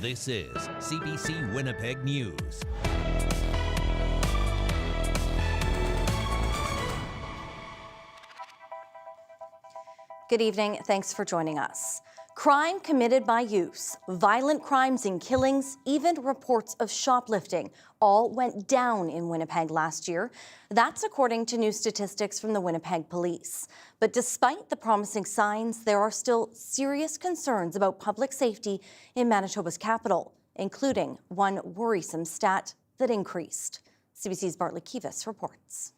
This is CBC Winnipeg News. Good evening. Thanks for joining us. Crime committed by youths, violent crimes and killings, even reports of shoplifting all went down in Winnipeg last year. That's according to new statistics from the Winnipeg Police. But despite the promising signs, there are still serious concerns about public safety in Manitoba's capital, including one worrisome stat that increased. CBC's Bartley Kivas reports.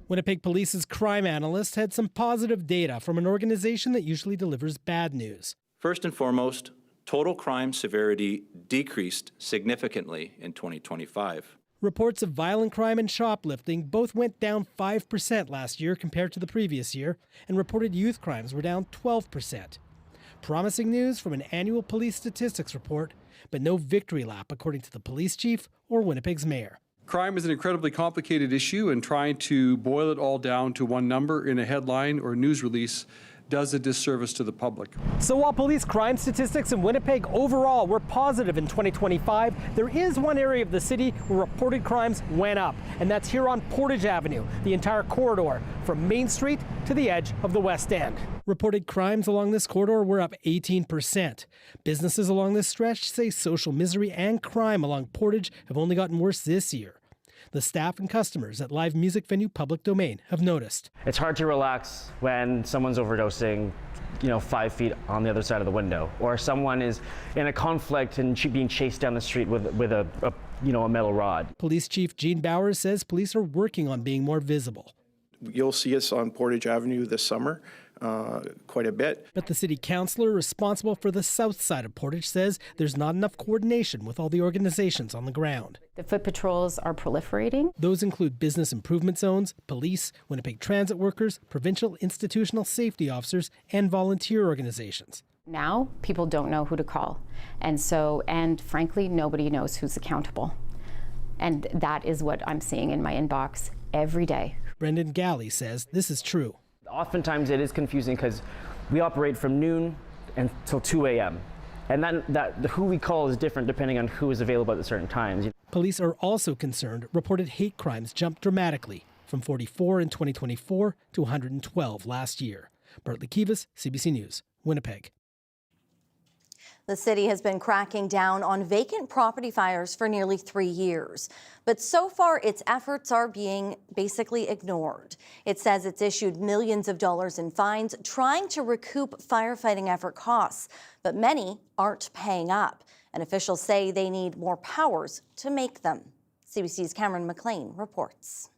Winnipeg Police's crime analyst had some positive data from an organization that usually delivers bad news. First and foremost, total crime severity decreased significantly in 2025. Reports of violent crime and shoplifting both went down 5% last year compared to the previous year, and reported youth crimes were down 12%. Promising news from an annual police statistics report, but no victory lap according to the police chief or Winnipeg's mayor. Crime is an incredibly complicated issue, and trying to boil it all down to one number in a headline or news release does a disservice to the public. So while police crime statistics in Winnipeg overall were positive in 2025, there is one area of the city where reported crimes went up, and that's here on Portage Avenue, the entire corridor from Main Street to the edge of the West End. Reported crimes along this corridor were up 18%. Businesses along this stretch say social misery and crime along Portage have only gotten worse this year. The staff and customers at live music venue Public Domain have noticed. It's hard to relax when someone's overdosing, 5 feet on the other side of the window, or someone is in a conflict and being chased down the street with a metal rod. Police Chief Gene Bowers says police are working on being more visible. You'll see us on Portage Avenue this summer quite a bit. But the city councillor responsible for the south side of Portage says there's not enough coordination with all the organizations on the ground. The foot patrols are proliferating. Those include business improvement zones, police, Winnipeg transit workers, provincial institutional safety officers, and volunteer organizations. Now, people don't know who to call. And frankly, nobody knows who's accountable. And that is what I'm seeing in my inbox every day. Brendan Galley says this is true. Oftentimes it is confusing because we operate from noon until 2 a.m. And who we call is different depending on who is available at certain times. Police are also concerned reported hate crimes jumped dramatically from 44 in 2024 to 112 last year. Bartley Kivas, CBC News, Winnipeg. The city has been cracking down on vacant property fires for nearly 3 years. But so far, its efforts are being basically ignored. It says it's issued millions of dollars in fines trying to recoup firefighting effort costs. But many aren't paying up. And officials say they need more powers to make them. CBC's Cameron McLean reports.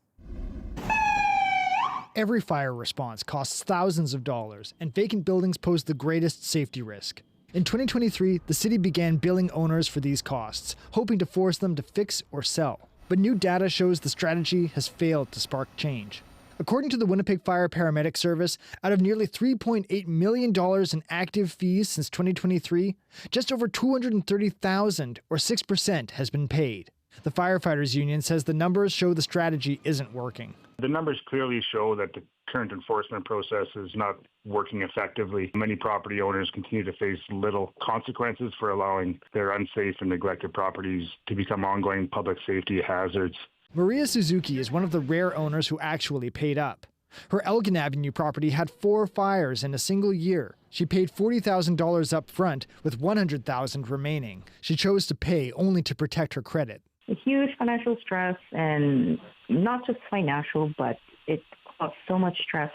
Every fire response costs thousands of dollars, and vacant buildings pose the greatest safety risk. In 2023, the city began billing owners for these costs, hoping to force them to fix or sell. But new data shows the strategy has failed to spark change. According to the Winnipeg Fire Paramedic Service, out of nearly $3.8 million in active fees since 2023, just over $230,000, or 6%, has been paid. The Firefighters Union says the numbers show the strategy isn't working. The numbers clearly show that the current enforcement process is not working effectively. Many property owners continue to face little consequences for allowing their unsafe and neglected properties to become ongoing public safety hazards. Maria Suzuki is one of the rare owners who actually paid up. Her Elgin Avenue property had 4 fires in a single year. She paid $40,000 up front with $100,000 remaining. She chose to pay only to protect her credit. A huge financial stress, and not just financial, but it caused so much stress,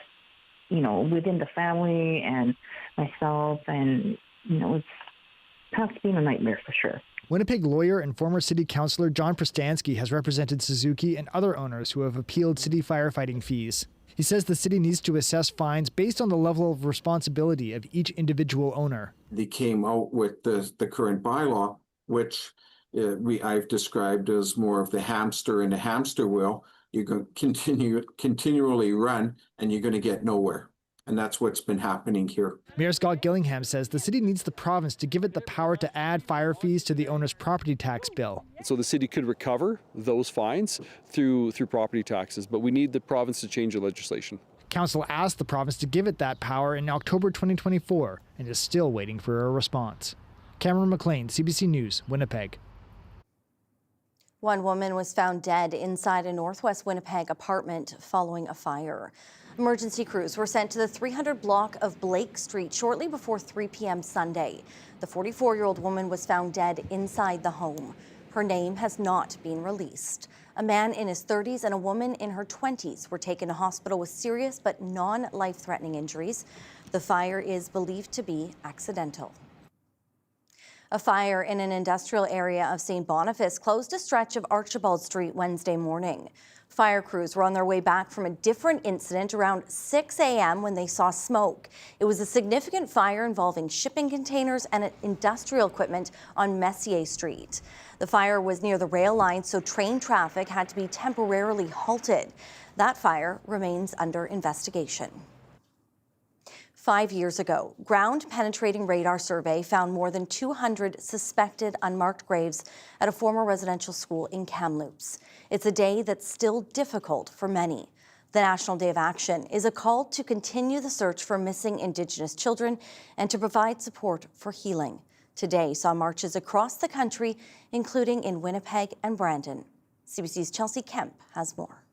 within the family and myself, and, it's past being a nightmare for sure. Winnipeg lawyer and former city councillor John Prostansky has represented Suzuki and other owners who have appealed city firefighting fees. He says the city needs to assess fines based on the level of responsibility of each individual owner. They came out with the current bylaw, which I've described as more of the hamster in the hamster wheel. You're going to continually run, and you're going to get nowhere. And that's what's been happening here. Mayor Scott Gillingham says the city needs the province to give it the power to add fire fees to the owner's property tax bill. So the city could recover those fines through property taxes, but we need the province to change the legislation. Council asked the province to give it that power in October 2024 and is still waiting for a response. Cameron McLean, CBC News, Winnipeg. One woman was found dead inside a northwest Winnipeg apartment following a fire. Emergency crews were sent to the 300 block of Blake Street shortly before 3 p.m. Sunday. The 44-year-old woman was found dead inside the home. Her name has not been released. A man in his 30s and a woman in her 20s were taken to hospital with serious but non-life-threatening injuries. The fire is believed to be accidental. A fire in an industrial area of St. Boniface closed a stretch of Archibald Street Wednesday morning. Fire crews were on their way back from a different incident around 6 a.m. when they saw smoke. It was a significant fire involving shipping containers and industrial equipment on Messier Street. The fire was near the rail line, so train traffic had to be temporarily halted. That fire remains under investigation. 5 years ago, ground-penetrating radar survey found more than 200 suspected unmarked graves at a former residential school in Kamloops. It's a day that's still difficult for many. The National Day of Action is a call to continue the search for missing Indigenous children and to provide support for healing. Today saw marches across the country, including in Winnipeg and Brandon. CBC's Chelsea Kemp has more.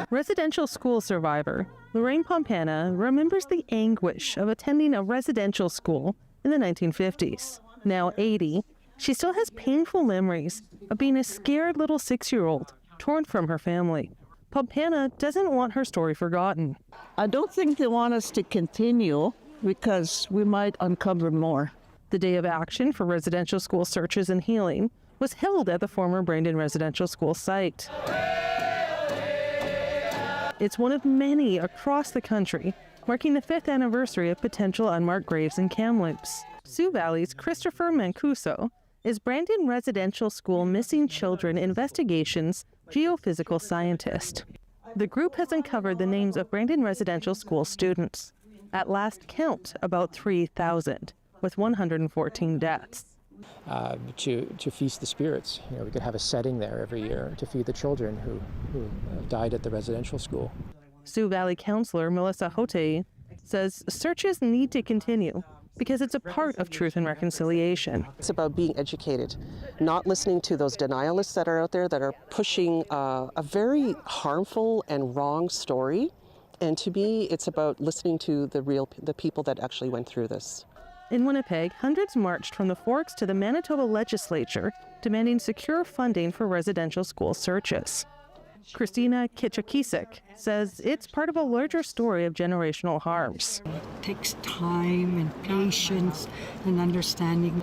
Residential school survivor Lorraine Pompana remembers the anguish of attending a residential school in the 1950s. Now 80, she still has painful memories of being a scared little 6-year-old torn from her family. Pompana doesn't want her story forgotten. I don't think they want us to continue because we might uncover more. The Day of Action for Residential School Searches and Healing was held at the former Brandon Residential School site. It's one of many across the country, marking the 5th anniversary of potential unmarked graves in Kamloops. Sioux Valley's Christopher Mancuso is Brandon Residential School Missing Children Investigations geophysical scientist. The group has uncovered the names of Brandon Residential School students. At last count, about 3,000, with 114 deaths. To feast the spirits. You know, we could have a setting there every year to feed the children who died at the residential school. Sioux Valley Councillor Melissa Hote says searches need to continue because it's a part of truth and reconciliation. It's about being educated, not listening to those denialists that are out there that are pushing a very harmful and wrong story. And to me, it's about listening to the people that actually went through this. In Winnipeg, hundreds marched from the Forks to the Manitoba legislature, demanding secure funding for residential school searches. Christina Kitchakisik says it's part of a larger story of generational harms. It takes time and patience and understanding.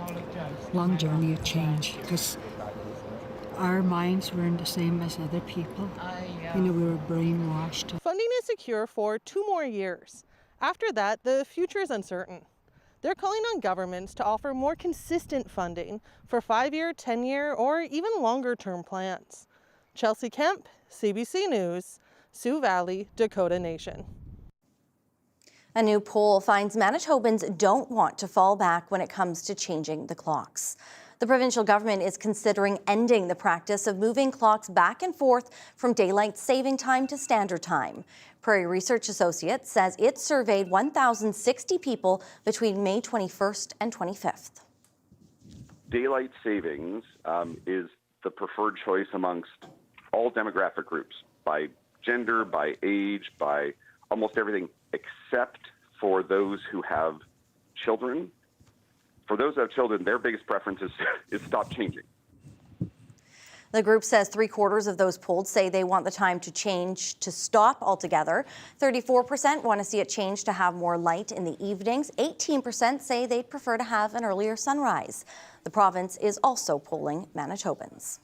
Long journey of change because our minds weren't the same as other people. You know, we were brainwashed. Funding is secure for 2 more years. After that, the future is uncertain. They're calling on governments to offer more consistent funding for 5-year, 10-year, or even longer-term plans. Chelsea Kemp, CBC News, Sioux Valley, Dakota Nation. A new poll finds Manitobans don't want to fall back when it comes to changing the clocks. The provincial government is considering ending the practice of moving clocks back and forth from daylight saving time to standard time. Prairie Research Associates says it surveyed 1,060 people between May 21st and 25th. Daylight savings is the preferred choice amongst all demographic groups, by gender, by age, by almost everything, except for those who have children. For those who have children, their biggest preference is stop changing. The group says 3/4 of those polled say they want the time to change to stop altogether. 34% want to see it change to have more light in the evenings. 18% say they'd prefer to have an earlier sunrise. The province is also polling Manitobans.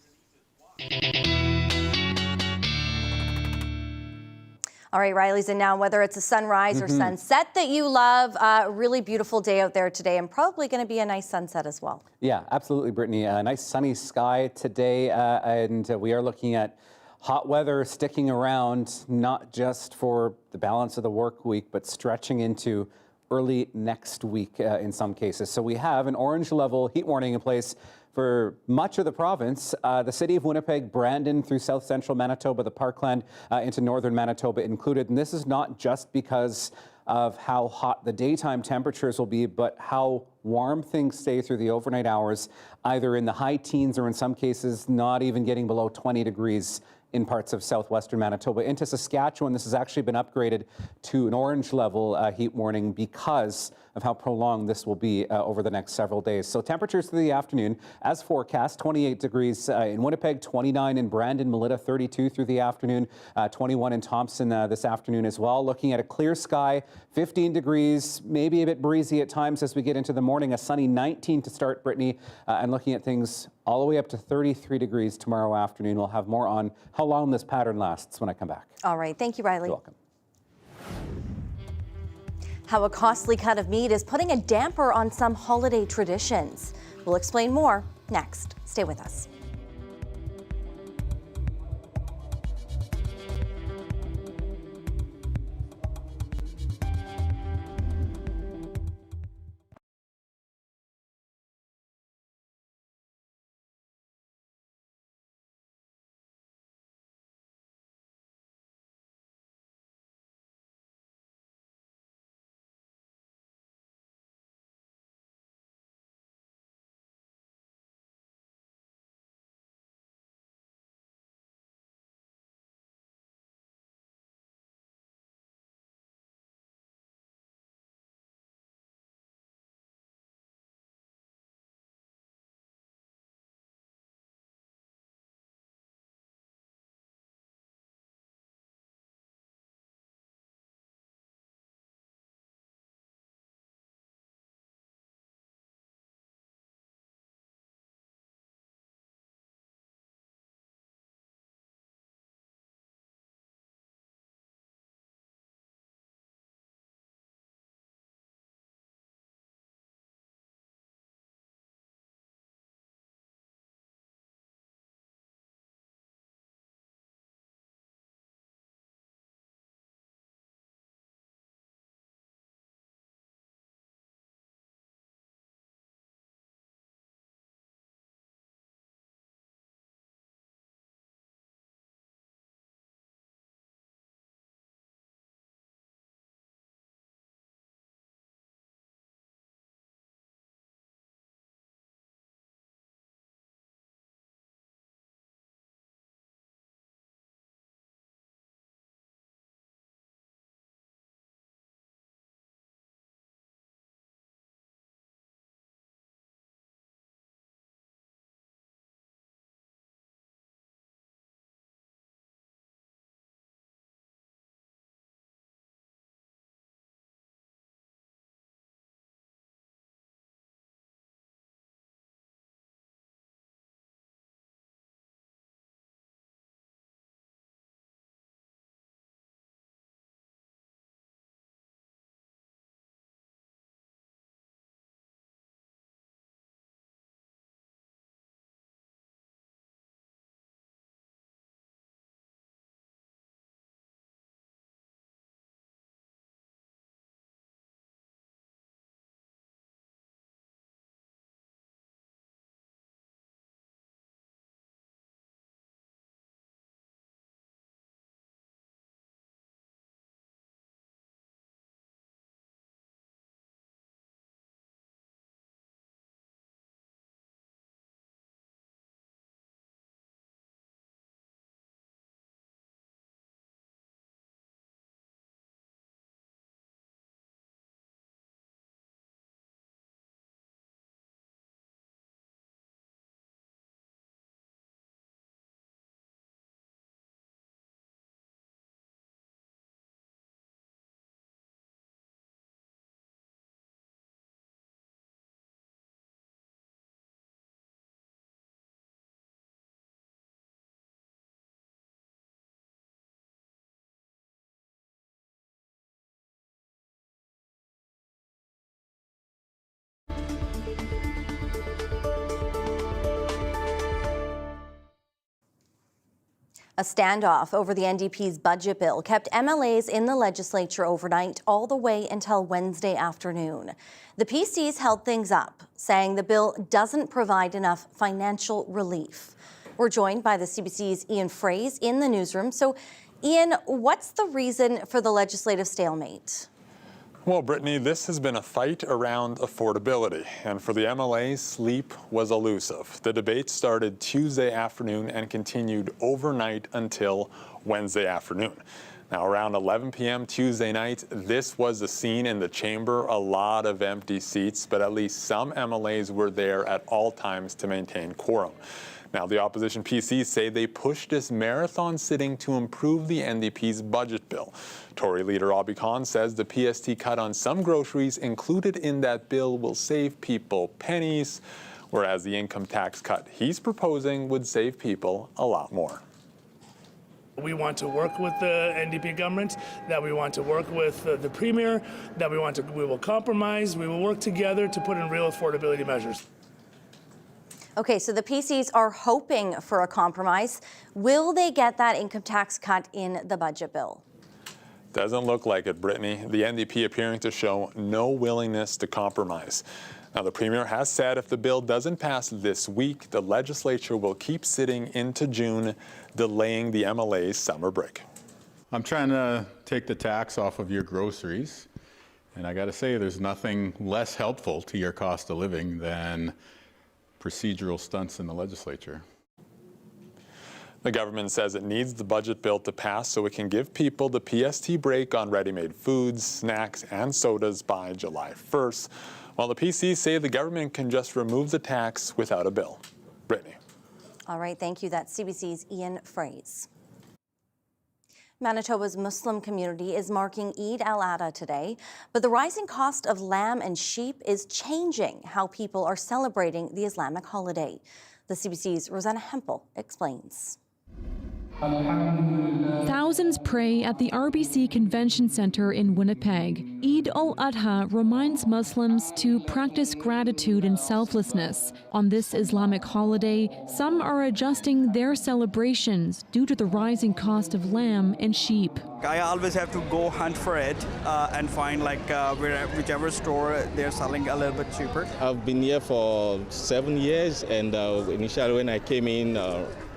All right, Riley's in now. Whether it's a sunrise or sunset that you love, really beautiful day out there today, and probably going to be a nice sunset as well. Yeah, absolutely, Brittany. A nice sunny sky today, and we are looking at hot weather sticking around, not just for the balance of the work week, but stretching into early next week in some cases. So we have an orange level heat warning in place for much of the province, the city of Winnipeg, Brandon through south central Manitoba, the Parkland into northern Manitoba included. And this is not just because of how hot the daytime temperatures will be, but how warm things stay through the overnight hours, either in the high teens or in some cases not even getting below 20 degrees in parts of southwestern Manitoba. Into Saskatchewan, this has actually been upgraded to an orange level heat warning because of how prolonged this will be over the next several days. So temperatures through the afternoon, as forecast, 28 degrees in Winnipeg, 29 in Brandon, Melita, 32 through the afternoon, 21 in Thompson this afternoon as well. Looking at a clear sky, 15 degrees, maybe a bit breezy at times as we get into the morning, a sunny 19 to start, Brittany, and looking at things all the way up to 33 degrees tomorrow afternoon. We'll have more on how long this pattern lasts when I come back. All right. Thank you, Riley. You're welcome. How a costly cut of meat is putting a damper on some holiday traditions. We'll explain more next. Stay with us. A standoff over the NDP's budget bill kept MLAs in the legislature overnight all the way until Wednesday afternoon. The PCs held things up, saying the bill doesn't provide enough financial relief. We're joined by the CBC's Ian Fraze in the newsroom. So, Ian, what's the reason for the legislative stalemate? Well, Brittany, this has been a fight around affordability, and for the MLA, sleep was elusive. The debate started Tuesday afternoon and continued overnight until Wednesday afternoon. Now, around 11 p.m. Tuesday night, this was the scene in the chamber, a lot of empty seats, but at least some MLAs were there at all times to maintain quorum. Now, the opposition PCs say they pushed this marathon sitting to improve the NDP's budget bill. Tory leader Obby Khan says the PST cut on some groceries included in that bill will save people pennies, whereas the income tax cut he's proposing would save people a lot more. We want to work with the NDP government, that we want to work with the Premier, that we will compromise, we will work together to put in real affordability measures. Okay, so the PCs are hoping for a compromise. Will they get that income tax cut in the budget bill? Doesn't look like it, Brittany. The NDP appearing to show no willingness to compromise. Now, the Premier has said if the bill doesn't pass this week, the legislature will keep sitting into June, delaying the MLA's summer break. I'm trying to take the tax off of your groceries, and I got to say there's nothing less helpful to your cost of living than procedural stunts in the legislature. The government says it needs the budget bill to pass so it can give people the PST break on ready-made foods, snacks, and sodas by July 1st, while the PCs say the government can just remove the tax without a bill. Brittany. All right, thank you. That's CBC's Ian Fraze. Manitoba's Muslim community is marking Eid al-Adha today, but the rising cost of lamb and sheep is changing how people are celebrating the Islamic holiday. The CBC's Rosanna Hempel explains. Thousands pray at the RBC Convention Center in Winnipeg. Eid al-Adha reminds Muslims to practice gratitude and selflessness. On this Islamic holiday, some are adjusting their celebrations due to the rising cost of lamb and sheep. I always have to go hunt for it and find whichever store they're selling a little bit cheaper. I've been here for 7 years, and initially when I came in,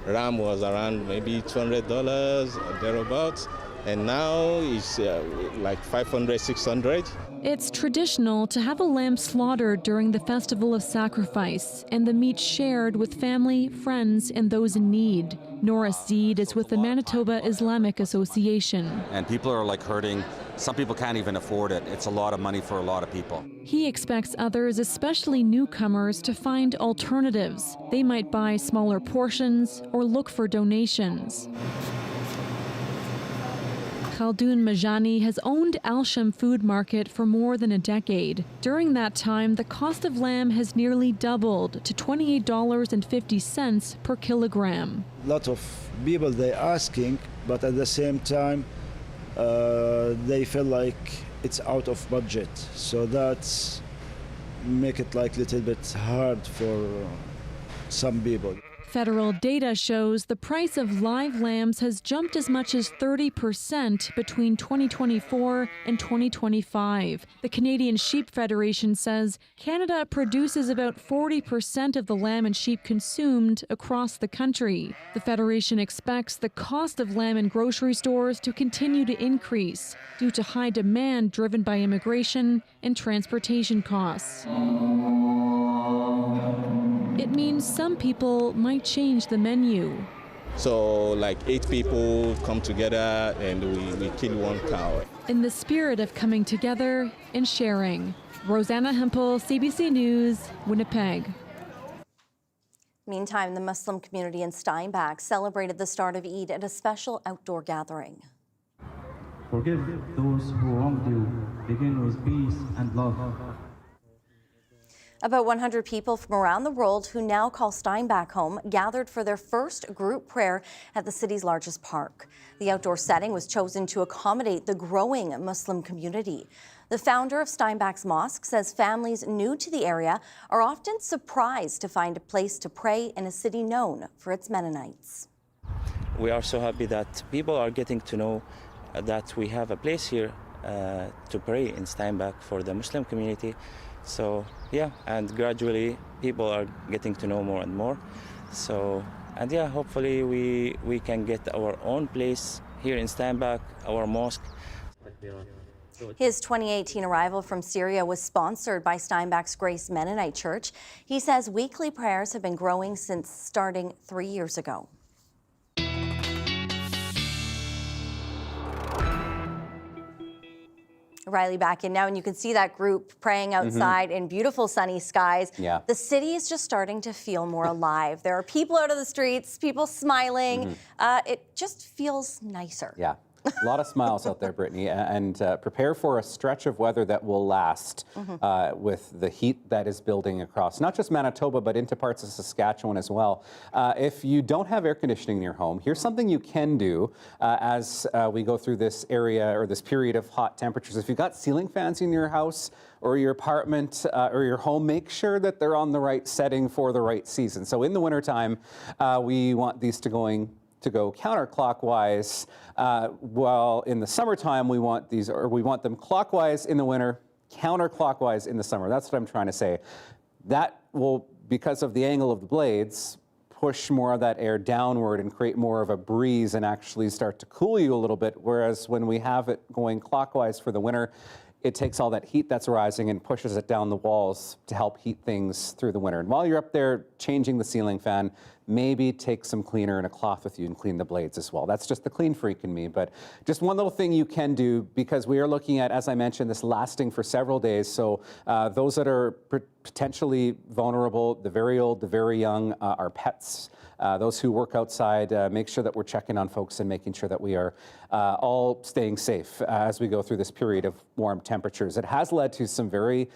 ram was around maybe $200 or thereabouts, and now it's like $500, $600. It's traditional to have a lamb slaughtered during the festival of sacrifice and the meat shared with family, friends, and those in need. Norris Zeed is with the Manitoba Islamic Association. And people are hurting. Some people can't even afford it. It's a lot of money for a lot of people. He expects others, especially newcomers, to find alternatives. They might buy smaller portions or look for donations. Khaldoun Majani has owned Alsham Food Market for more than a decade. During that time, the cost of lamb has nearly doubled to $28.50 per kilogram. A lot of people they're asking, but at the same time, they feel like it's out of budget. So that's make it a little bit hard for some people. Federal data shows the price of live lambs has jumped as much as 30% between 2024 and 2025. The Canadian Sheep Federation says Canada produces about 40% of the lamb and sheep consumed across the country. The Federation expects the cost of lamb in grocery stores to continue to increase due to high demand driven by immigration and transportation costs. It means some people might change the menu. So 8 people come together and we kill one cow. In the spirit of coming together and sharing. Rosanna Hempel, CBC News, Winnipeg. Meantime, the Muslim community in Steinbach celebrated the start of Eid at a special outdoor gathering. Forgive those who wronged you. Begin with peace and love. About 100 people from around the world who now call Steinbach home gathered for their first group prayer at the city's largest park. The outdoor setting was chosen to accommodate the growing Muslim community. The founder of Steinbach's mosque says families new to the area are often surprised to find a place to pray in a city known for its Mennonites. We are so happy that people are getting to know that we have a place here to pray in Steinbach for the Muslim community. So yeah, and gradually people are getting to know more and more. So, and yeah, hopefully we can get our own place here in Steinbach, our mosque. His 2018 arrival from Syria was sponsored by Steinbach's Grace Mennonite Church. He says weekly prayers have been growing since starting 3 years ago. Riley, back in now, and you can see that group praying outside in beautiful sunny skies. Yeah. The city is just starting to feel more alive. There are people out of the streets, people smiling. It just feels nicer. Yeah. A lot of smiles out there, Brittany, and prepare for a stretch of weather that will last with the heat that is building across not just Manitoba, but into parts of Saskatchewan as well. If you don't have air conditioning in your home, here's something you can do as we go through this area or this period of hot temperatures. If you've got ceiling fans in your house or your apartment or your home, make sure that they're on the right setting for the right season. So in the wintertime, we want these to go counterclockwise, while in the summertime we want them clockwise in the winter, counterclockwise in the summer. That's what I'm trying to say. That will, because of the angle of the blades, push more of that air downward and create more of a breeze and actually start to cool you a little bit, whereas when we have it going clockwise for the winter, it takes all that heat that's rising and pushes it down the walls to help heat things through the winter. And while you're up there changing the ceiling fan, maybe take some cleaner and a cloth with you and clean the blades as well. That's just the clean freak in me, but just one little thing you can do, because we are looking at, as I mentioned, this lasting for several days. So those that are potentially vulnerable, the very old, the very young, our pets, those who work outside, make sure that we're checking on folks and making sure that we are all staying safe as we go through this period of warm temperatures. It has led to some very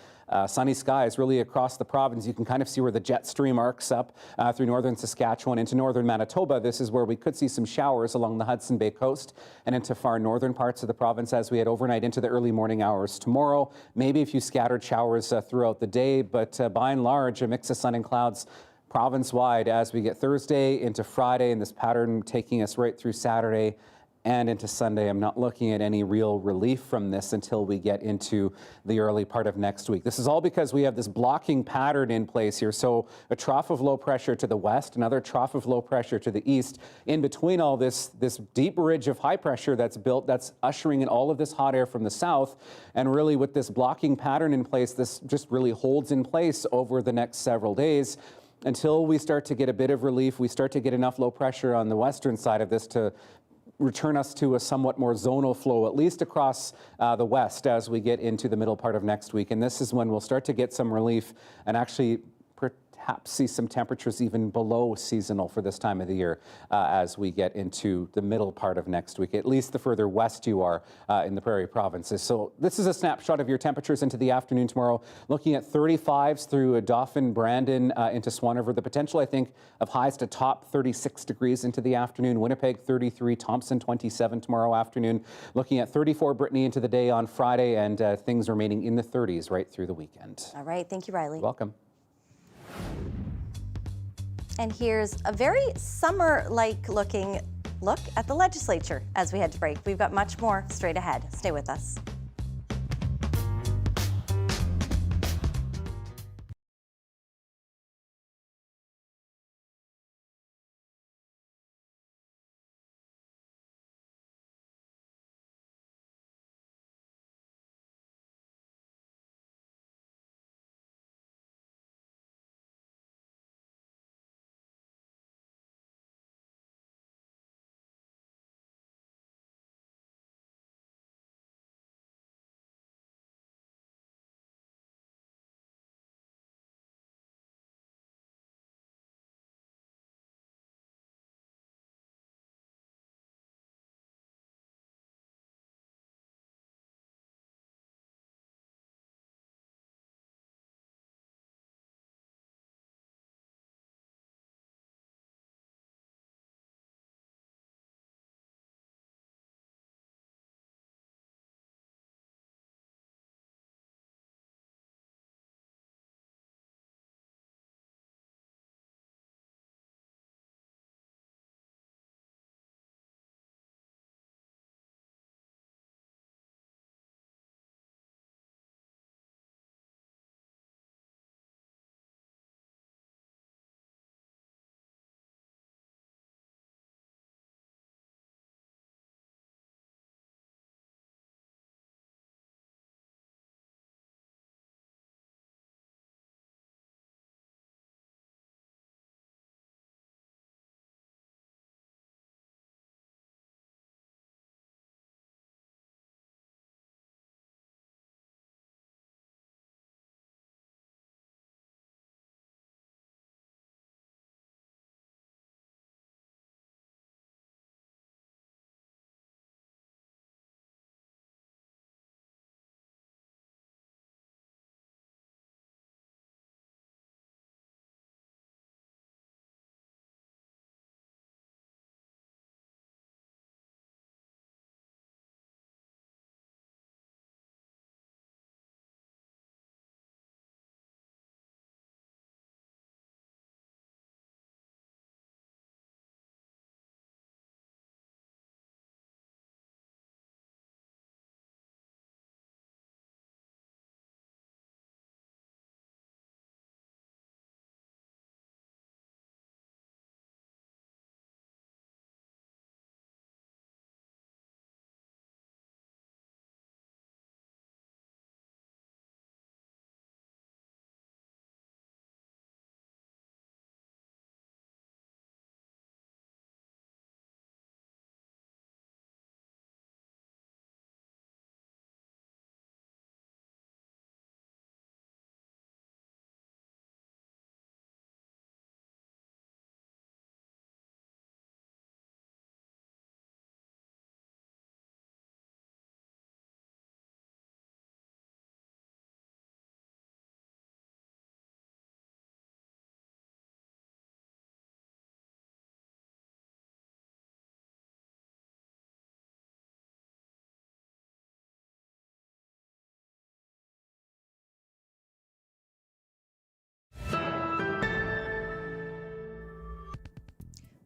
sunny skies really across the province. You can kind of see where the jet stream arcs up through northern Saskatchewan into northern Manitoba. This is where we could see some showers along the Hudson Bay coast and into far northern parts of the province as we head overnight into the early morning hours tomorrow. Maybe a few scattered showers throughout the day, but by and large, a mix of sun and clouds province-wide as we get Thursday into Friday, and this pattern taking us right through Saturday and into Sunday. I'm not looking at any real relief from this until we get into the early part of next week. This is all because we have this blocking pattern in place here. So a trough of low pressure to the west, another trough of low pressure to the east. In between all this deep ridge of high pressure that's built, that's ushering in all of this hot air from the south. And really with this blocking pattern in place, this just really holds in place over the next several days until we start to get a bit of relief. We start to get enough low pressure on the western side of this to return us to a somewhat more zonal flow, at least across the west as we get into the middle part of next week. And this is when we'll start to get some relief and actually perhaps see some temperatures even below seasonal for this time of the year as we get into the middle part of next week, at least the further west you are in the prairie provinces. So this is a snapshot of your temperatures into the afternoon tomorrow, looking at 35s through Dauphin, Brandon, into Swan River. The potential, I think, of highs to top 36 degrees into the afternoon. Winnipeg 33, Thompson 27 tomorrow afternoon. Looking at 34 Brittany into the day on Friday, and things remaining in the 30s right through the weekend. All right, thank you, Riley. Welcome. And here's a very summer-like looking look at the legislature as we head to break. We've got much more straight ahead. Stay with us.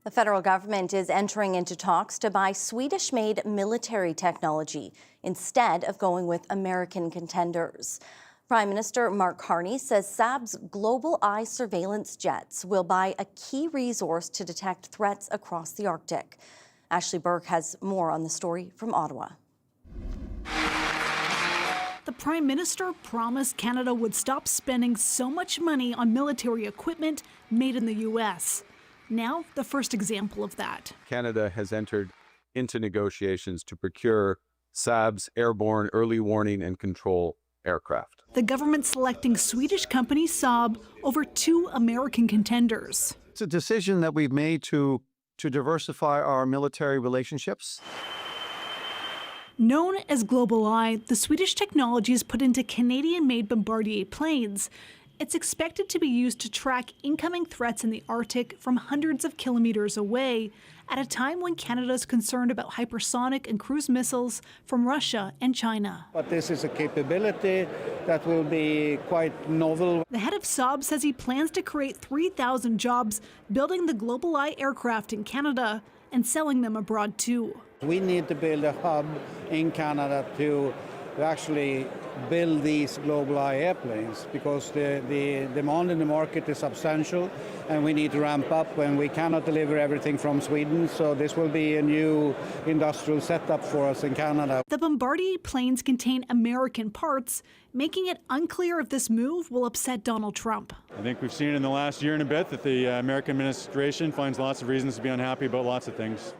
The federal government is entering into talks to buy Swedish-made military technology instead of going with American contenders. Prime Minister Mark Carney says Saab's Global Eye surveillance jets will buy a key resource to detect threats across the Arctic. Ashley Burke has more on the story from Ottawa. The Prime Minister promised Canada would stop spending so much money on military equipment made in the U.S. Now, the first example of that. Canada has entered into negotiations to procure Saab's airborne early warning and control aircraft. The government selecting Swedish company Saab over 2 American contenders. It's a decision that we've made to diversify our military relationships. Known as Global Eye, the Swedish technology is put into Canadian-made Bombardier planes. It's expected to be used to track incoming threats in the Arctic from hundreds of kilometers away, at a time when Canada is concerned about hypersonic and cruise missiles from Russia and China. But this is a capability that will be quite novel. The head of Saab says he plans to create 3,000 jobs building the Global Eye aircraft in Canada and selling them abroad too. We need to build a hub in Canada to actually build these Global Eye airplanes, because the demand in the market is substantial and we need to ramp up, and we cannot deliver everything from Sweden, so this will be a new industrial setup for us in Canada. The Bombardier planes contain American parts, making it unclear if this move will upset Donald Trump. I think we've seen in the last year and a bit that the American administration finds lots of reasons to be unhappy about lots of things.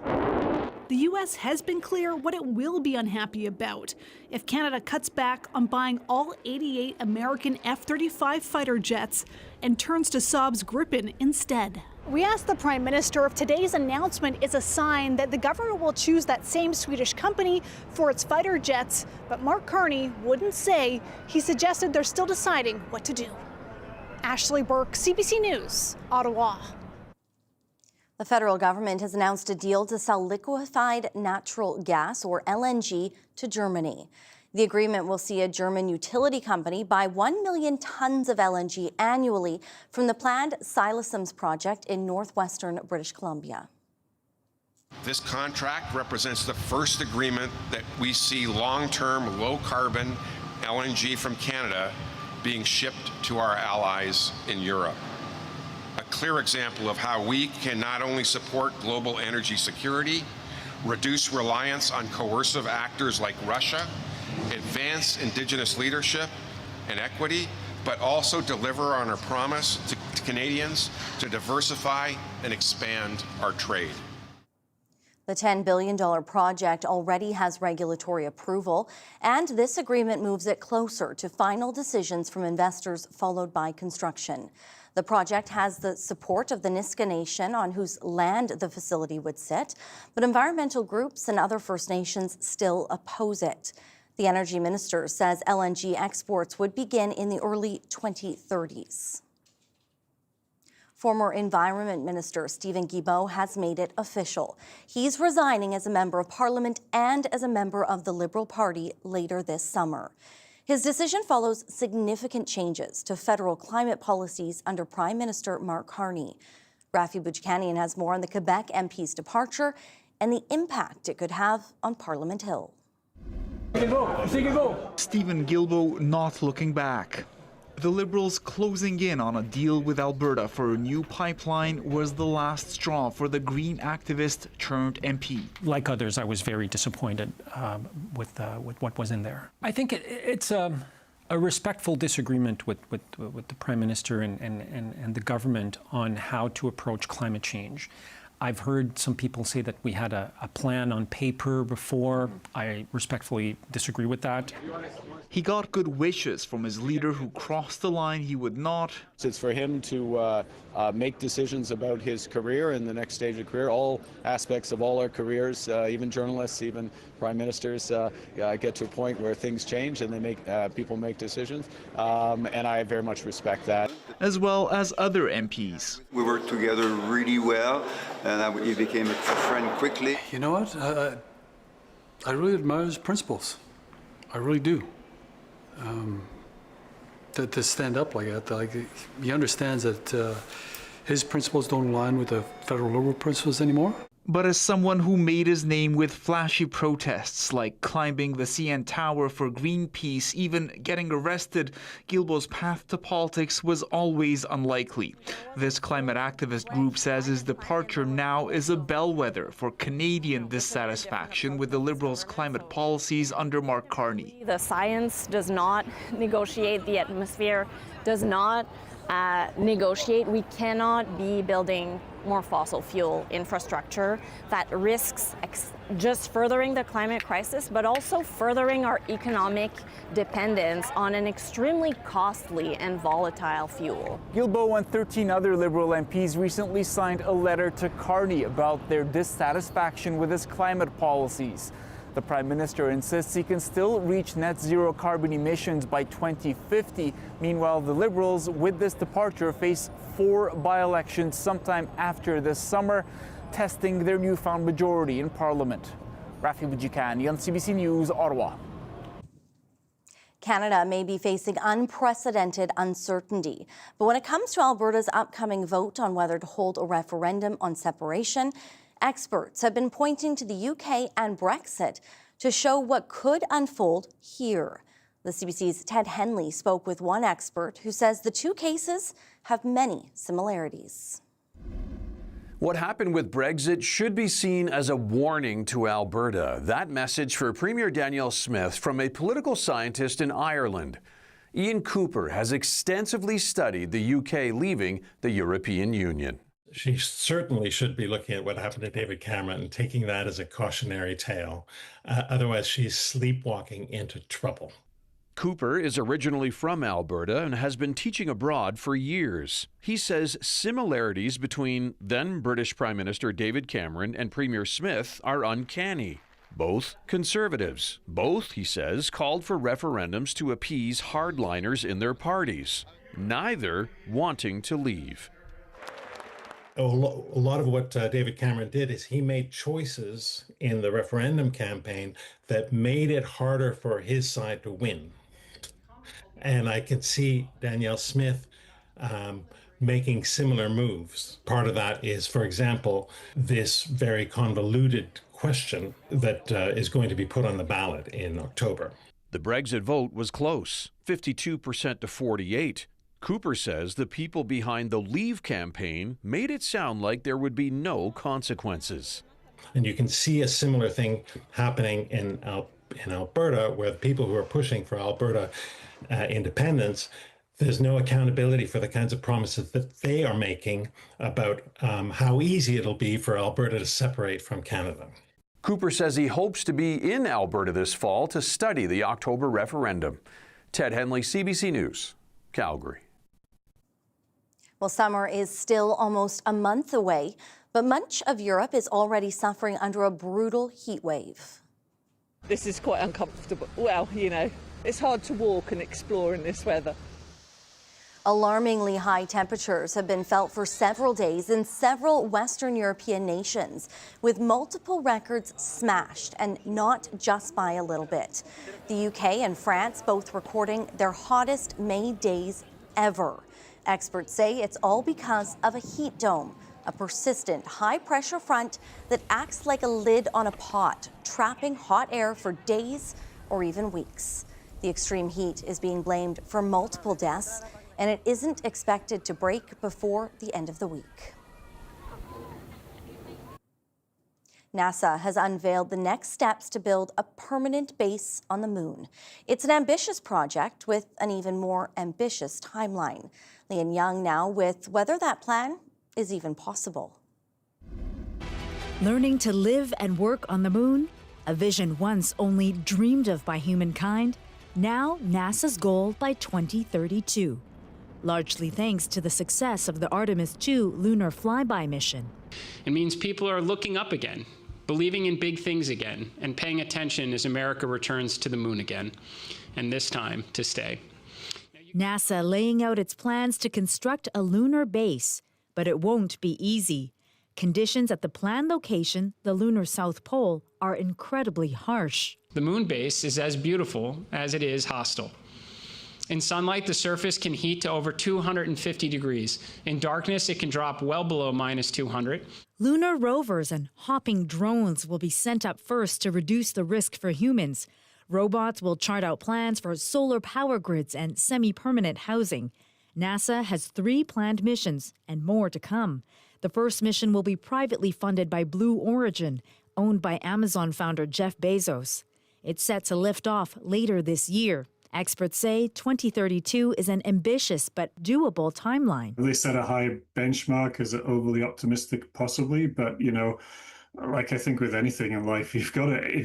The U.S. has been clear what it will be unhappy about if Canada cuts back on buying all 88 American F-35 fighter jets and turns to Saab's Gripen instead. We asked the Prime Minister if today's announcement is a sign that the government will choose that same Swedish company for its fighter jets, but Mark Carney wouldn't say. He suggested they're still deciding what to do. Ashley Burke, CBC News, Ottawa. The federal government has announced a deal to sell liquefied natural gas, or LNG, to Germany. The agreement will see a German utility company buy 1 million tons of LNG annually from the planned Silesyms project in northwestern British Columbia. This contract represents the first agreement that we see long-term, low-carbon LNG from Canada being shipped to our allies in Europe. A clear example of how we can not only support global energy security, reduce reliance on coercive actors like Russia, advance Indigenous leadership and equity, but also deliver on our promise to Canadians to diversify and expand our trade. The $10 billion project already has regulatory approval, and this agreement moves it closer to final decisions from investors, followed by construction. The project has the support of the Niska Nation, on whose land the facility would sit, but environmental groups and other First Nations still oppose it. The energy minister says LNG exports would begin in the early 2030s. Former Environment Minister Stephen Guilbeault has made it official. He's resigning as a member of Parliament and as a member of the Liberal Party later this summer. His decision follows significant changes to federal climate policies under Prime Minister Mark Carney. Rafi Boudjikanian has more on the Quebec MP's departure and the impact it could have on Parliament Hill. Stephen Guilbeault not looking back. The Liberals closing in on a deal with Alberta for a new pipeline was the last straw for the Green activist turned MP. Like others, I was very disappointed with what was in there. I think it's a respectful disagreement with the Prime Minister and the government on how to approach climate change. I've heard some people say that we had a plan on paper before. I respectfully disagree with that. He got good wishes from his leader, who crossed the line he would not. It's for him to make decisions about his career and the next stage of career. All aspects of all our careers, even journalists, even prime ministers, get to a point where things change and they make people make decisions. And I very much respect that. As well as other MPs. We worked together really well, and he became a friend quickly. You know what? I really admire his principles. I really do. To stand up like that, like he understands that His principles don't align with the federal Liberal principles anymore. But as someone who made his name with flashy protests like climbing the CN Tower for Greenpeace, even getting arrested, Guilbeault's path to politics was always unlikely. This climate activist group says his departure now is a bellwether for Canadian dissatisfaction with the Liberals' climate policies under Mark Carney. The science does not negotiate, the atmosphere does not negotiate. We cannot be building more fossil fuel infrastructure that risks just furthering the climate crisis, but also furthering our economic dependence on an extremely costly and volatile fuel. Guilbeault and 13 other Liberal MPs recently signed a letter to Carney about their dissatisfaction with his climate policies. The Prime Minister insists he can still reach net zero carbon emissions by 2050. Meanwhile, the Liberals, with this departure, face 4 by-elections sometime after this summer, testing their newfound majority in Parliament. Rafi Wujikani on CBC News, Ottawa. Canada may be facing unprecedented uncertainty. But when it comes to Alberta's upcoming vote on whether to hold a referendum on separation, experts have been pointing to the UK and Brexit to show what could unfold here. The CBC's Ted Henley spoke with one expert who says the two cases have many similarities. What happened with Brexit should be seen as a warning to Alberta. That message for Premier Danielle Smith from a political scientist in Ireland. Ian Cooper has extensively studied the UK leaving the European Union. She certainly should be looking at what happened to David Cameron and taking that as a cautionary tale. Otherwise, she's sleepwalking into trouble. Cooper is originally from Alberta and has been teaching abroad for years. He says similarities between then British Prime Minister David Cameron and Premier Smith are uncanny. Both conservatives. Both, he says, called for referendums to appease hardliners in their parties. Neither wanting to leave. A lot of what David Cameron did is he made choices in the referendum campaign that made it harder for his side to win. And I can see Danielle Smith making similar moves. Part of that is, for example, this very convoluted question that is going to be put on the ballot in October. The Brexit vote was close, 52% to 48%. Cooper says the people behind the Leave campaign made it sound like there would be no consequences. And you can see a similar thing happening in Alberta, where the people who are pushing for Alberta independence, there's no accountability for the kinds of promises that they are making about how easy it'll be for Alberta to separate from Canada. Cooper says he hopes to be in Alberta this fall to study the October referendum. Ted Henley, CBC News, Calgary. Well, summer is still almost a month away, but much of Europe is already suffering under a brutal heat wave. This is quite uncomfortable. Well, you know, it's hard to walk and explore in this weather. Alarmingly high temperatures have been felt for several days in several Western European nations, with multiple records smashed, and not just by a little bit. The UK and France both recording their hottest May days ever. Experts say it's all because of a heat dome, a persistent high-pressure front that acts like a lid on a pot, trapping hot air for days or even weeks. The extreme heat is being blamed for multiple deaths, and it isn't expected to break before the end of the week. NASA has unveiled the next steps to build a permanent base on the moon. It's an ambitious project with an even more ambitious timeline. Lian Young now with whether that plan is even possible. Learning to live and work on the moon, a vision once only dreamed of by humankind, now NASA's goal by 2032. Largely thanks to the success of the Artemis II lunar flyby mission. It means people are looking up again, believing in big things again, and paying attention as America returns to the moon again, and this time to stay. NASA laying out its plans to construct a lunar base, but it won't be easy. Conditions at the planned location, the lunar South Pole, are incredibly harsh. The moon base is as beautiful as it is hostile. In sunlight, the surface can heat to over 250 degrees. In darkness, it can drop well below minus 200. Lunar rovers and hopping drones will be sent up first to reduce the risk for humans. Robots will chart out plans for solar power grids and semi-permanent housing. NASA has 3 planned missions and more to come. The first mission will be privately funded by Blue Origin, owned by Amazon founder Jeff Bezos. It's set to lift off later this year. Experts say 2032 is an ambitious but doable timeline. They set a high benchmark. Is it overly optimistic? Possibly, but like I think with anything in life, if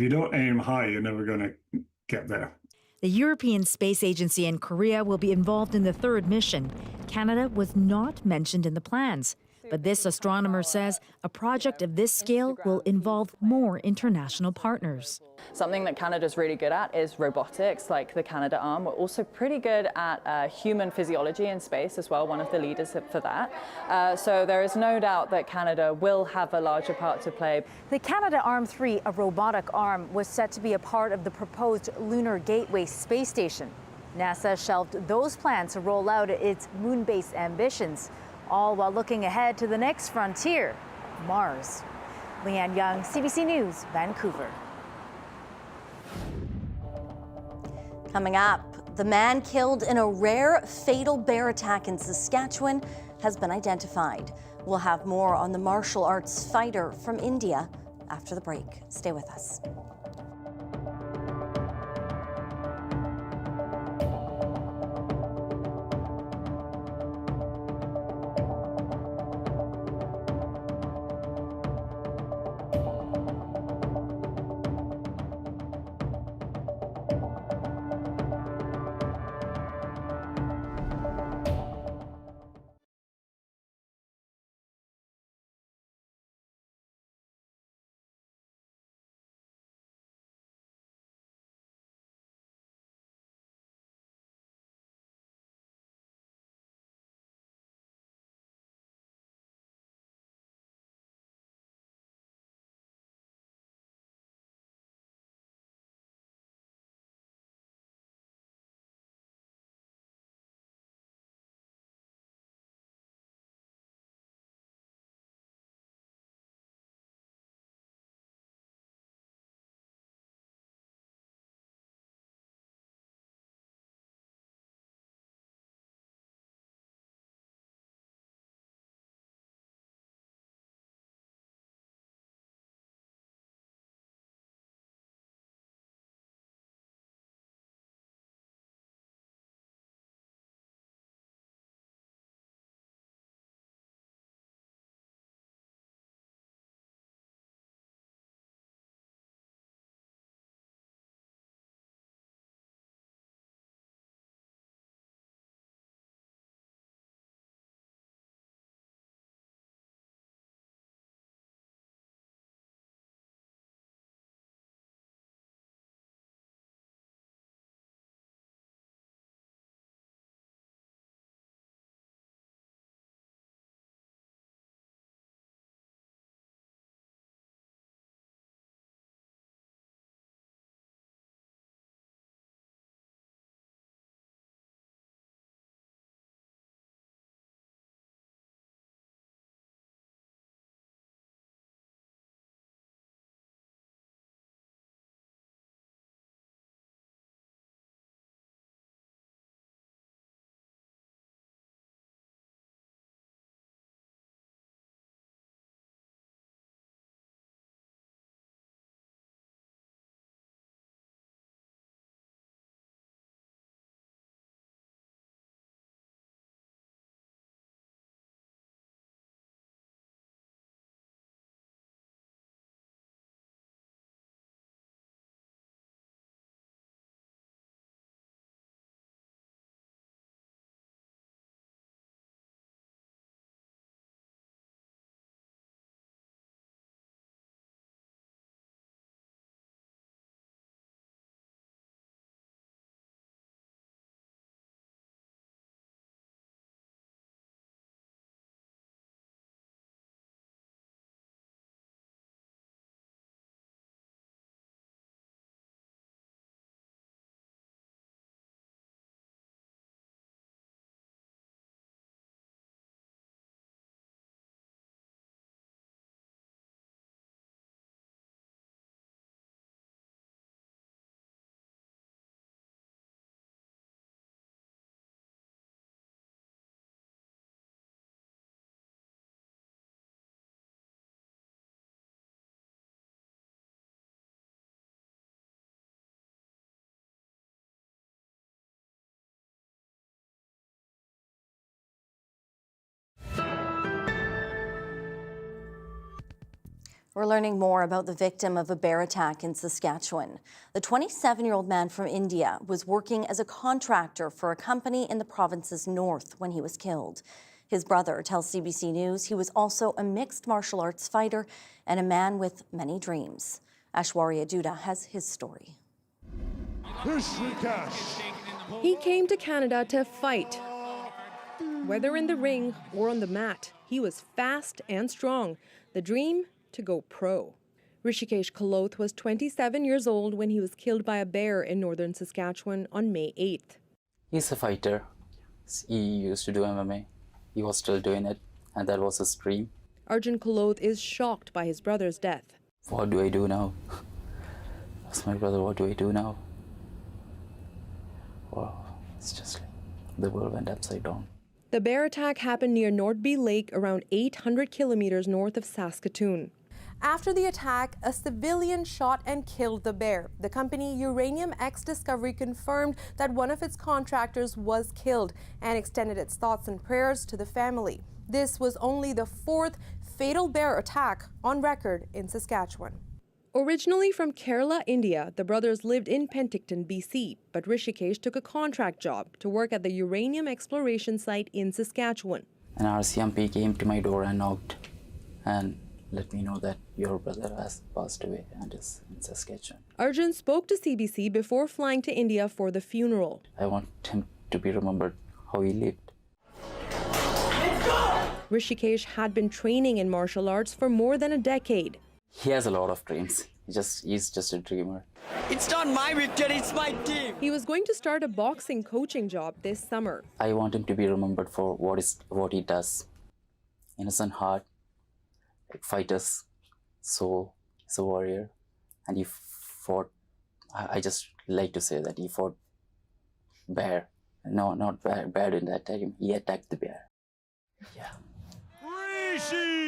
you don't aim high, you're never going to get there. The European Space Agency and Korea will be involved in the third mission. Canada was not mentioned in the plans. But this astronomer says a project of this scale will involve more international partners. Something that Canada's really good at is robotics, like the Canada Arm. We're also pretty good at human physiology in space as well, one of the leaders for that. So there is no doubt that Canada will have a larger part to play. The Canada Arm 3, a robotic arm, was set to be a part of the proposed Lunar Gateway space station. NASA shelved those plans to roll out its moon-based ambitions, all while looking ahead to the next frontier, Mars. Leanne Young, CBC News, Vancouver. Coming up, the man killed in a rare fatal bear attack in Saskatchewan has been identified. We'll have more on the martial arts fighter from India after the break. Stay with us. We're learning more about the victim of a bear attack in Saskatchewan. The 27-year-old man from India was working as a contractor for a company in the province's north when he was killed. His brother tells CBC News he was also a mixed martial arts fighter and a man with many dreams. Aishwarya Duda has his story. He came to Canada to fight. Whether in the ring or on the mat, he was fast and strong. The dream? To go pro. Rishikesh Kaloth was 27 years old when he was killed by a bear in northern Saskatchewan on May 8th. He's a fighter. He used to do MMA. He was still doing it, and that was his dream. Arjun Kaloth is shocked by his brother's death. What do I do now? That's my brother. What do I do now? Wow, it's just like the world went upside down. The bear attack happened near Nordby Lake, around 800 kilometers north of Saskatoon. After the attack, a civilian shot and killed the bear. The company Uranium X Discovery confirmed that one of its contractors was killed and extended its thoughts and prayers to the family. This was only the fourth fatal bear attack on record in Saskatchewan. Originally from Kerala, India, the brothers lived in Penticton, BC, but Rishikesh took a contract job to work at the uranium exploration site in Saskatchewan. An RCMP came to my door and knocked and let me know that your brother has passed away and is in Saskatchewan. Arjun spoke to CBC before flying to India for the funeral. I want him to be remembered how he lived. Rishikesh had been training in martial arts for more than a decade. He has a lot of dreams. He's just a dreamer. It's not my victory, it's my team. He was going to start a boxing coaching job this summer. I want him to be remembered for what he does. Innocent heart, like fighters, soul, he's a warrior. And he fought, I just like to say that he fought bear. No, not bear in that time. He attacked the bear. Yeah.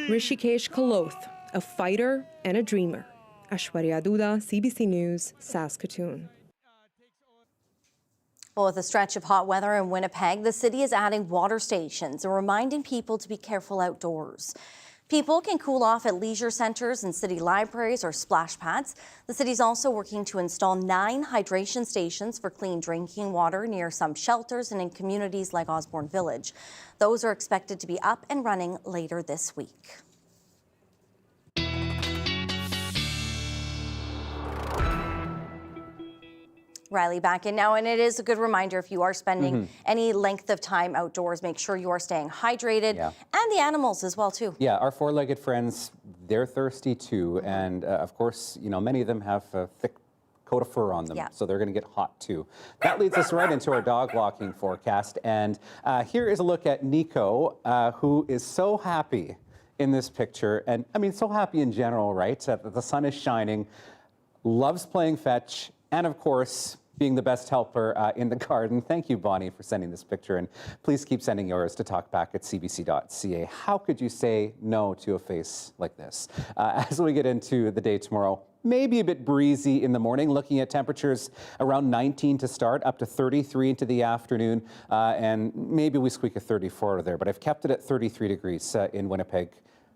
Rishikesh Kaloth, a fighter and a dreamer. Aishwarya Duda, CBC News, Saskatoon. Well, with a stretch of hot weather in Winnipeg, the city is adding water stations and reminding people to be careful outdoors. People can cool off at leisure centres and city libraries or splash pads. The city's also working to install 9 hydration stations for clean drinking water near some shelters and in communities like Osborne Village. Those are expected to be up and running later this week. Riley, back in now, and it is a good reminder if you are spending any length of time outdoors, make sure you are staying hydrated, and the animals as well too. Yeah, our four-legged friends, they're thirsty too, and of course, you know, many of them have a thick coat of fur on them, so they're going to get hot too. That leads us right into our dog walking forecast, and here is a look at Nico, who is so happy in this picture, and I mean so happy in general, right? That the sun is shining, loves playing fetch, and of course, being the best helper in the garden. Thank you, Bonnie, for sending this picture. And please keep sending yours to talkback@cbc.ca. How could you say no to a face like this? As we get into the day tomorrow, maybe a bit breezy in the morning, looking at temperatures around 19 to start, up to 33 into the afternoon, and maybe we squeak a 34 out of there. But I've kept it at 33 degrees in Winnipeg.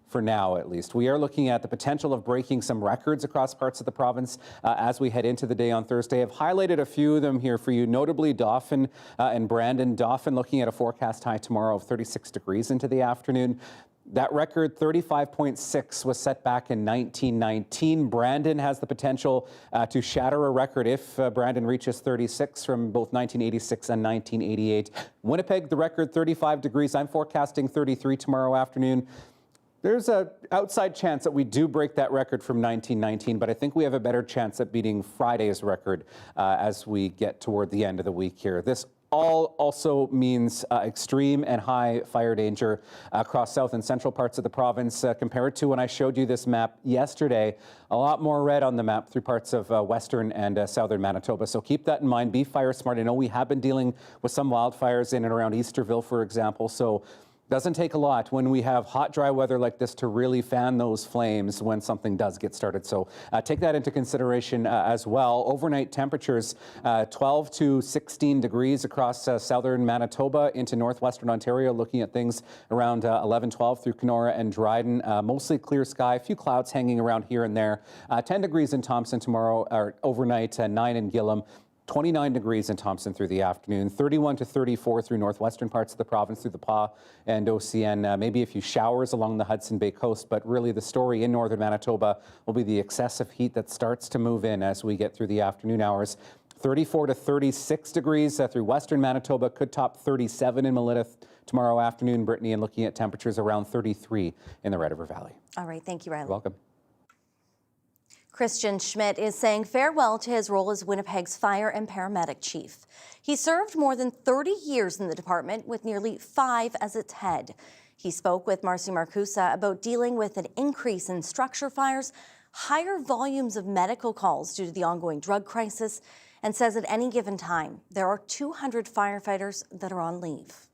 For now, at least. We are looking at the potential of breaking some records across parts of the province as we head into the day on Thursday. I've highlighted a few of them here for you, notably Dauphin and Brandon. Dauphin looking at a forecast high tomorrow of 36 degrees into the afternoon. That record, 35.6, was set back in 1919. Brandon has the potential to shatter a record if Brandon reaches 36 from both 1986 and 1988. Winnipeg, the record, 35 degrees. I'm forecasting 33 tomorrow afternoon. There's an outside chance that we do break that record from 1919, but I think we have a better chance at beating Friday's record as we get toward the end of the week here. This all also means extreme and high fire danger across south and central parts of the province compared to when I showed you this map yesterday. A lot more red on the map through parts of western and southern Manitoba. So keep that in mind. Be fire smart. I know we have been dealing with some wildfires in and around Easterville, for example. So Doesn't take a lot when we have hot, dry weather like this to really fan those flames when something does get started. So take that into consideration as well. Overnight temperatures 12 to 16 degrees across southern Manitoba into northwestern Ontario, looking at things around 11, 12 through Kenora and Dryden. Mostly clear sky, a few clouds hanging around here and there. 10 degrees in Thompson tomorrow, or overnight, 9 in Gillam. 29 degrees in Thompson through the afternoon, 31 to 34 through northwestern parts of the province through the Pas and OCN. Maybe a few showers along the Hudson Bay coast, but really the story in northern Manitoba will be the excessive heat that starts to move in as we get through the afternoon hours. 34 to 36 degrees through western Manitoba, could top 37 in Melita tomorrow afternoon, Brittany, and looking at temperatures around 33 in the Red River Valley. All right, thank you, Riley. You're welcome. Christian Schmidt is saying farewell to his role as Winnipeg's fire and paramedic chief. He served more than 30 years in the department, with nearly 5 as its head. He spoke with Marcy Marcusa about dealing with an increase in structure fires, higher volumes of medical calls due to the ongoing drug crisis, and says at any given time there are 200 firefighters that are on leave.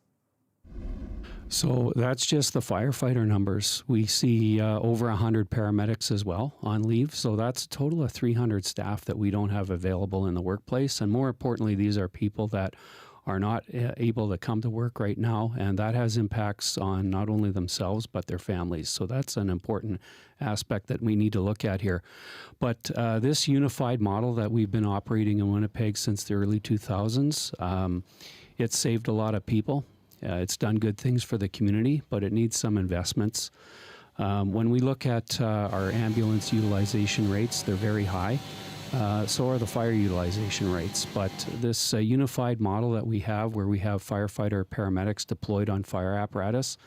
So that's just the firefighter numbers. We see over 100 paramedics as well on leave. So that's a total of 300 staff that we don't have available in the workplace. And more importantly, these are people that are not able to come to work right now. And that has impacts on not only themselves, but their families. So that's an important aspect that we need to look at here. But this unified model that we've been operating in Winnipeg since the early 2000s, it's saved a lot of people. It's done good things for the community, but it needs some investments. When we look at our ambulance utilization rates, they're very high. So are the fire utilization rates. But this unified model that we have, where we have firefighter paramedics deployed on fire apparatus,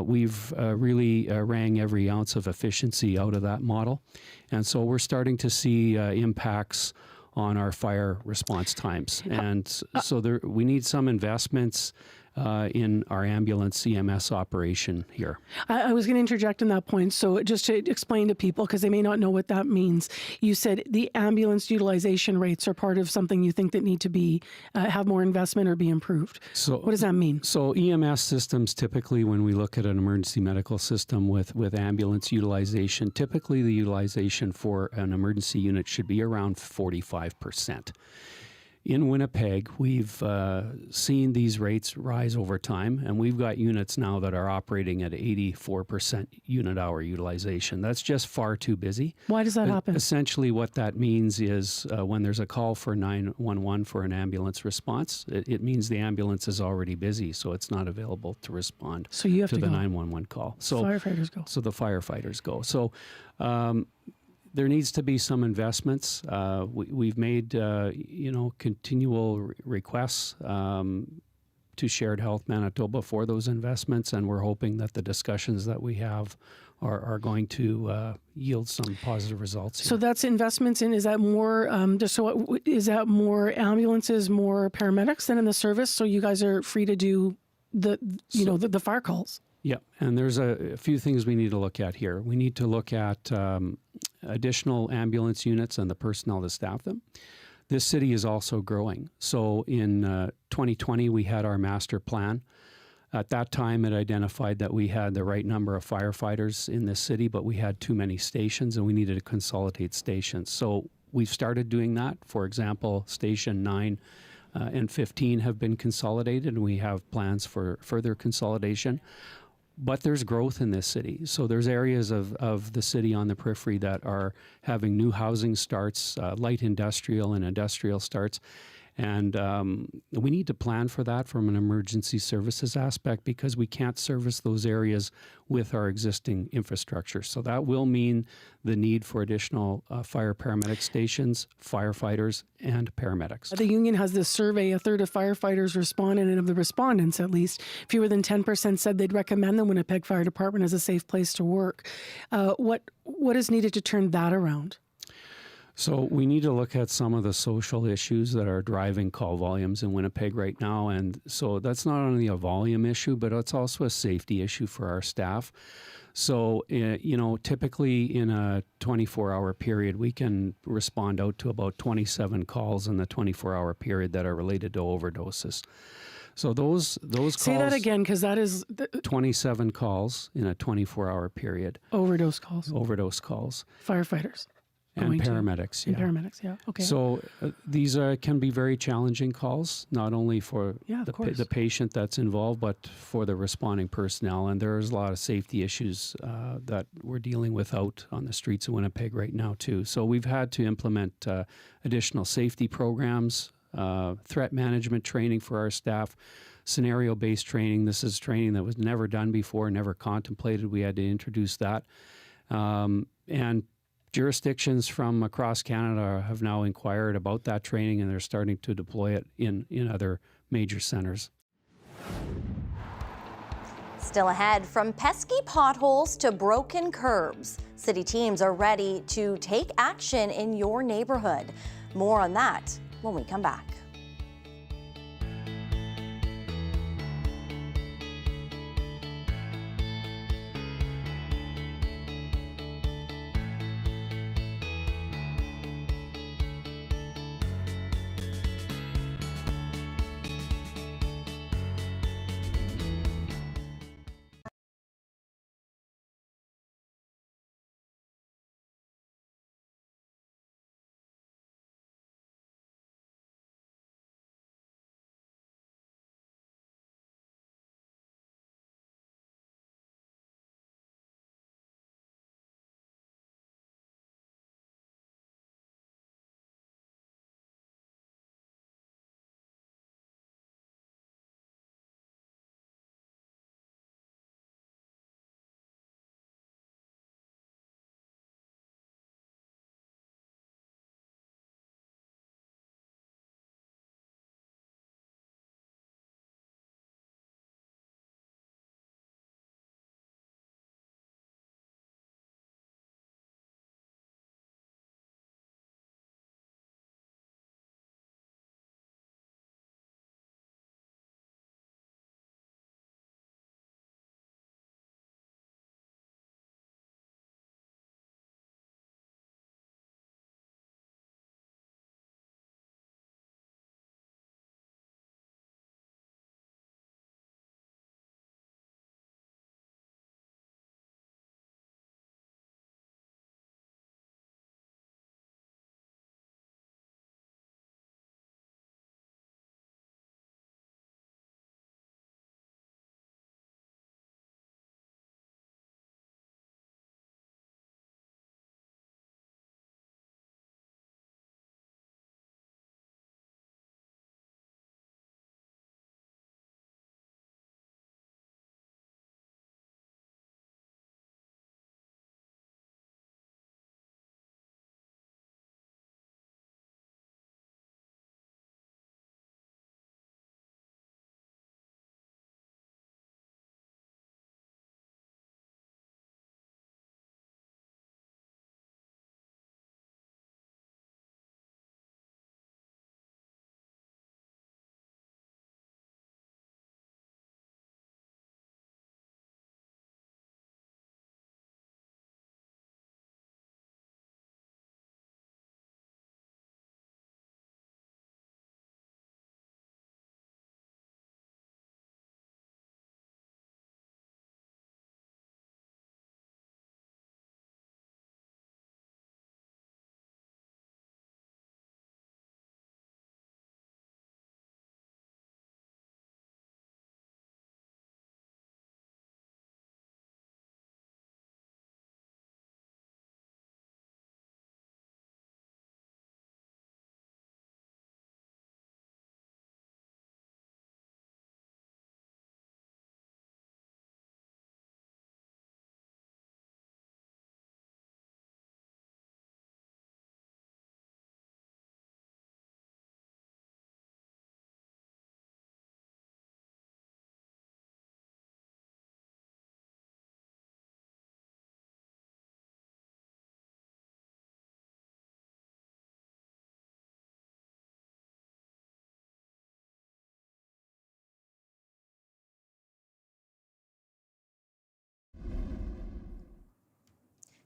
we've really wrung every ounce of efficiency out of that model. And so we're starting to see impacts on our fire response times. And so we need some investments in our ambulance EMS operation here. I was going to interject on that point. So just to explain to people, because they may not know what that means, you said the ambulance utilization rates are part of something you think that need to be have more investment or be improved. So what does that mean? So EMS systems, typically when we look at an emergency medical system with ambulance utilization, typically the utilization for an emergency unit should be around 45%. In Winnipeg, we've seen these rates rise over time, and we've got units now that are operating at 84% unit hour utilization. That's just far too busy. Why does that happen? Essentially, what that means is when there's a call for 911 for an ambulance response, it means the ambulance is already busy, so it's not available to respond so you have to the go. 911 call. So firefighters go. So the firefighters go. So there needs to be some investments. We've made, continual requests to Shared Health Manitoba for those investments, and we're hoping that the discussions that we have are going to yield some positive results here. So that's investments in, is that more, is that more ambulances, more paramedics than in the service? So you guys are free to do the fire calls? Yeah, and there's a few things we need to look at here. We need to look at additional ambulance units and the personnel to staff them. This city is also growing. So in 2020, we had our master plan. At that time, it identified that we had the right number of firefighters in this city, but we had too many stations and we needed to consolidate stations. So we've started doing that. For example, Station 9 and 15 have been consolidated, and we have plans for further consolidation. But there's growth in this city. So there's areas of the city on the periphery that are having new housing starts, light industrial and industrial starts. And we need to plan for that from an emergency services aspect, because we can't service those areas with our existing infrastructure. So that will mean the need for additional fire paramedic stations, firefighters, and paramedics. The union has this survey, a third of firefighters responded, and of the respondents at least, fewer than 10% said they'd recommend the Winnipeg Fire Department as a safe place to work. What is needed to turn that around? So we need to look at some of the social issues that are driving call volumes in Winnipeg right now. And so that's not only a volume issue, but it's also a safety issue for our staff. So, typically in a 24-hour period, we can respond out to about 27 calls in the 24-hour period that are related to overdoses. So those calls. Say that again, because that is 27 calls in a 24-hour period. overdose calls. Overdose calls. Firefighters. And going to- paramedics, And yeah. paramedics, yeah. Okay. So these can be very challenging calls, not only for the patient that's involved, but for the responding personnel. And there's a lot of safety issues that we're dealing with out on the streets of Winnipeg right now, too. So we've had to implement additional safety programs, threat management training for our staff, scenario-based training. This is training that was never done before, never contemplated. We had to introduce that. And jurisdictions from across Canada have now inquired about that training, and they're starting to deploy it in other major centers. Still ahead, from pesky potholes to broken curbs, city teams are ready to take action in your neighborhood. More on that when we come back.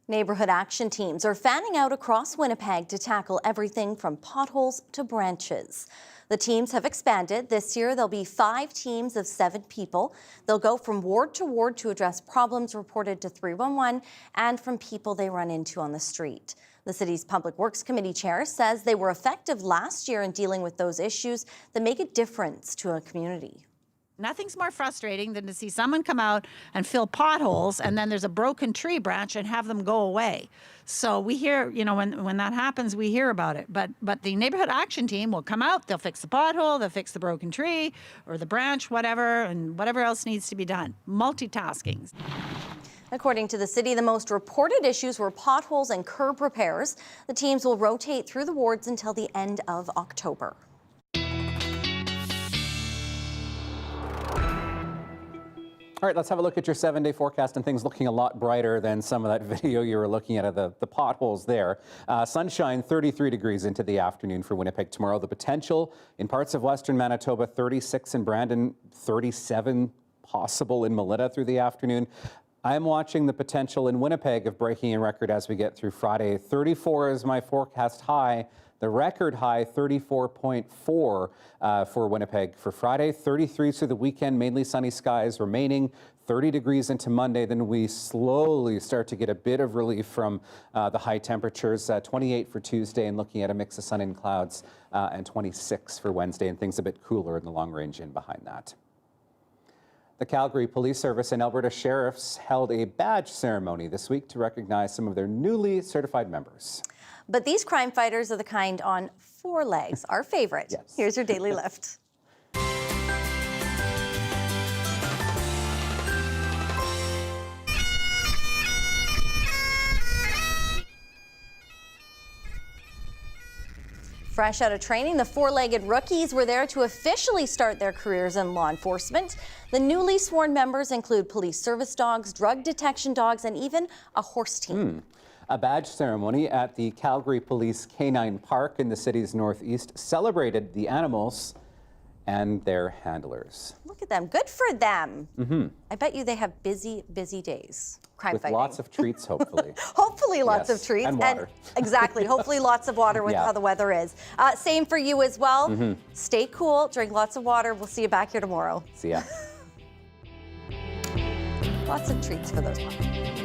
Neighborhood action teams are fanning out across Winnipeg to tackle everything from potholes to branches. The teams have expanded. This year, there'll be 5 teams of 7 people. They'll go from ward to ward to address problems reported to 311 and from people they run into on the street. The city's Public Works Committee chair says they were effective last year in dealing with those issues that make a difference to a community. Nothing's more frustrating than to see someone come out and fill potholes and then there's a broken tree branch and have them go away. So we hear, when that happens, we hear about it. But the neighborhood action team will come out, they'll fix the pothole, they'll fix the broken tree or the branch, whatever, and whatever else needs to be done. Multitasking. According to the city, the most reported issues were potholes and curb repairs. The teams will rotate through the wards until the end of October. All right, let's have a look at your 7-day forecast, and things looking a lot brighter than some of that video you were looking at of the potholes there. Sunshine, 33 degrees into the afternoon for Winnipeg tomorrow. The potential in parts of western Manitoba, 36 in Brandon, 37 possible in Melita through the afternoon. I'm watching the potential in Winnipeg of breaking a record as we get through Friday. 34 is my forecast high. The record high, 34.4 for Winnipeg for Friday. 33 through the weekend, mainly sunny skies remaining. 30 degrees into Monday. Then we slowly start to get a bit of relief from the high temperatures. 28 for Tuesday and looking at a mix of sun and clouds, and 26 for Wednesday, and things a bit cooler in the long range in behind that. The Calgary Police Service and Alberta Sheriffs held a badge ceremony this week to recognize some of their newly certified members. But these crime fighters are the kind on 4 legs, our favorite. Yes. Here's your Daily Lift. Fresh out of training, the 4-legged rookies were there to officially start their careers in law enforcement. The newly sworn members include police service dogs, drug detection dogs, and even a horse team. A badge ceremony at the Calgary Police Canine Park in the city's northeast celebrated the animals and their handlers. Look at them. Good for them. I bet you they have busy, busy days. Crime With fighting. lots of treats, hopefully. Hopefully lots Yes, of treats. and water. Exactly. Hopefully lots of water with Yeah. how the weather is. Same for you as well. Stay cool. Drink lots of water. We'll see you back here tomorrow. See ya. Lots of treats for those ones.